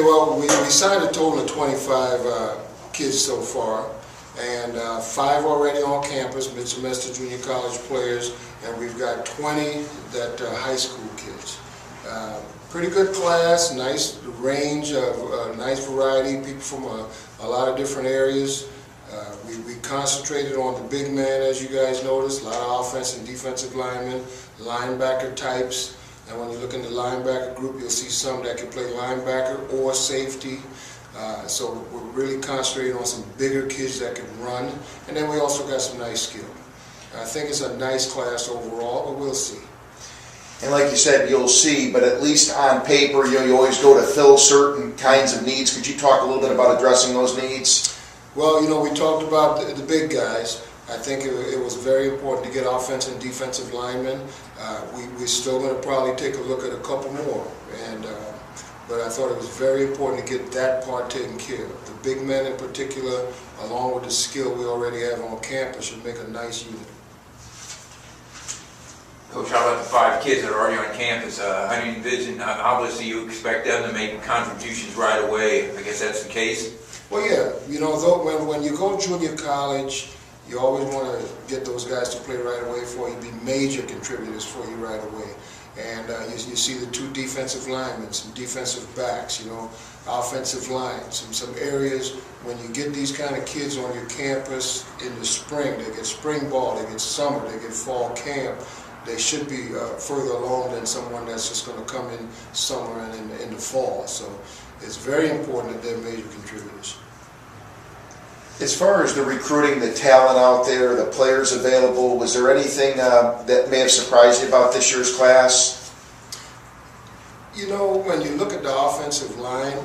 well, we signed a total of 25 kids so far, and 5 already on campus, mid-semester junior college players, and we've got 20 that high school kids. Pretty good class, nice range of nice variety, people from a lot of different areas. We concentrated on the big man, as you guys noticed, a lot of offensive and defensive linemen, linebacker types. And when you look in the linebacker group, you'll see some that can play linebacker or safety. So we're really concentrating on some bigger kids that can run. And then we also got some nice skill. I think it's a nice class overall, but we'll see. And like you said, you'll see, but at least on paper, you always go to fill certain kinds of needs. Could you talk a little bit about addressing those needs? Well, we talked about the big guys. I think it was very important to get offensive and defensive linemen. We're still going to probably take a look at a couple more, but I thought it was very important to get that part taken care of. The big men in particular, along with the skill we already have on campus, should make a nice unit. Coach, how about the 5 kids that are already on campus? How do you envision, obviously you expect them to make contributions right away. I guess that's the case? Well, yeah. When you go junior college, you always want to get those guys to play right away for you, be major contributors for you right away. And you see the 2 defensive linemen, some defensive backs, offensive line, some areas when you get these kind of kids on your campus in the spring, they get spring ball, they get summer, they get fall camp. They should be further along than someone that's just going to come in summer and in the fall. So it's very important that they're major contributors. As far as the recruiting, the talent out there, the players available, was there anything that may have surprised you about this year's class? When you look at the offensive line,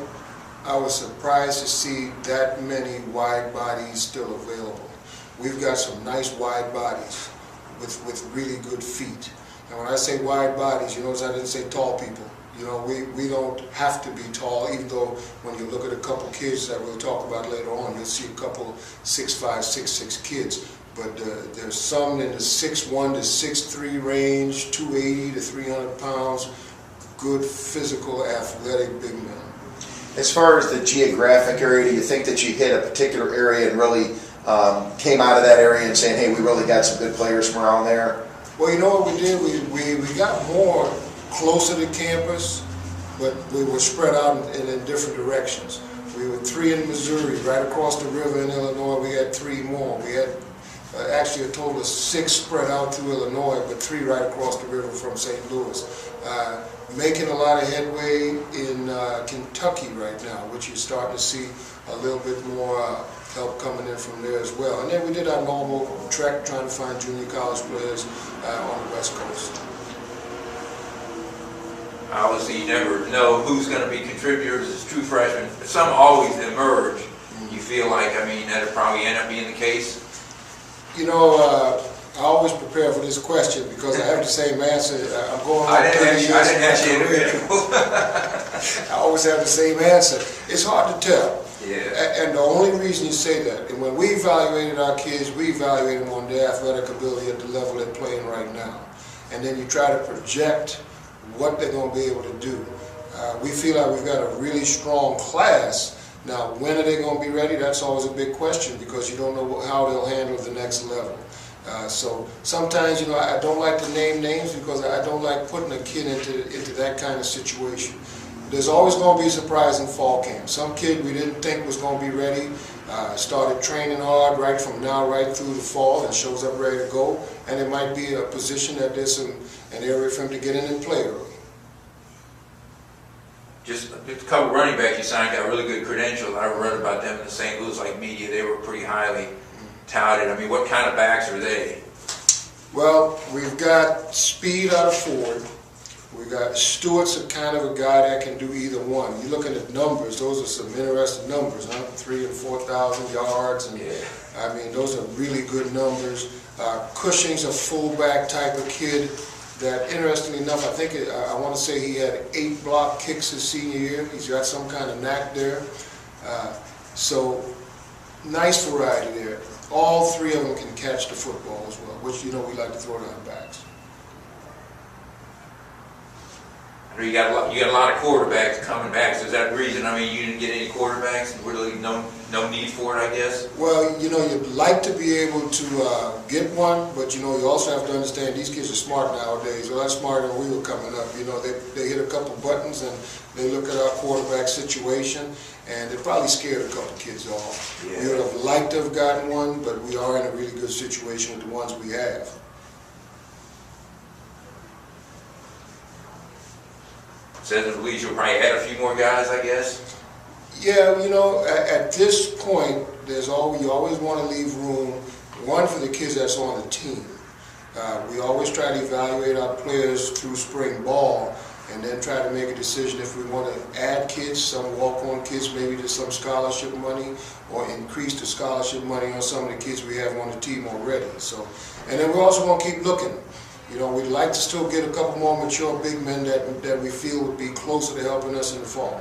I was surprised to see that many wide bodies still available. We've got some nice wide bodies with really good feet. And when I say wide bodies, you notice I didn't say tall people. We don't have to be tall, even though when you look at a couple kids that we'll talk about later on, you'll see a couple 6'5", 6'6" kids. But there's some in the 6'1" to 6'3" range, 280 to 300 pounds, good physical, athletic big men. As far as the geographic area, do you think that you hit a particular area and really came out of that area and saying, hey, we really got some good players from around there? Well, you know what we did? We got more closer to campus, but we were spread out in different directions. We were 3 in Missouri, right across the river in Illinois. We had 3 more. We had actually a total of 6 spread out through Illinois, but 3 right across the river from St. Louis. Making a lot of headway in Kentucky right now, which you're starting to see a little bit more help coming in from there as well. And then we did our normal trek trying to find junior college players on the West Coast. Obviously, you never know who's going to be contributors as true freshmen. But some always emerge. You feel like, that'll probably end up being the case? I always prepare for this question because I have the same answer. I'm going on 30 years. I didn't ask you I always have the same answer. It's hard to tell. Yeah. And the only reason you say that, and when we evaluated our kids, we evaluated them on their athletic ability at the level they're playing right now. And then you try to project what they're going to be able to do. We feel like we've got a really strong class. Now, when are they going to be ready? That's always a big question because you don't know how they'll handle the next level. So sometimes, I don't like to name names because I don't like putting a kid into that kind of situation. There's always going to be a surprise in fall camp. Some kid we didn't think was going to be ready, started training hard right from now right through the fall and shows up ready to go. And it might be a position that there's an area for him to get in and play early. Just a couple running backs you signed got really good credentials. I read about them in the St. Louis media. They were pretty highly touted. What kind of backs are they? Well, we've got Speed out of Ford. We got Stewart's a kind of a guy that can do either one. You're looking at numbers; those are some interesting numbers, huh? 3,000 and 4,000 yards, and yeah. Those are really good numbers. Cushing's a fullback type of kid. That, interestingly enough, I want to say he had 8 block kicks his senior year. He's got some kind of knack there. So, nice variety there. All 3 of them can catch the football as well, which we like to throw down backs. I know you got a lot of quarterbacks coming back, so is that the reason, I mean, you didn't get any quarterbacks, and really no need for it, I guess? Well, you know, you'd like to be able to get one, but you know, you also have to understand these kids are smart nowadays, a lot smarter than we were coming up. You know, they hit a couple buttons and they look at our quarterback situation, and they probably scared a couple kids off. Yeah. We would have liked to have gotten one, but we are in a really good situation with the ones we have. Says the league, you'll probably add a few more guys, I guess? Yeah, you know, at this point, you always want to leave room, one, for the kids that's on the team. We always try to evaluate our players through spring ball and then try to make a decision if we want to add kids, some walk-on kids, maybe to some scholarship money, or increase the scholarship money on some of the kids we have on the team already. So, and then we also want to keep looking. You know, we'd like to still get a couple more mature big men that we feel would be closer to helping us in the fall.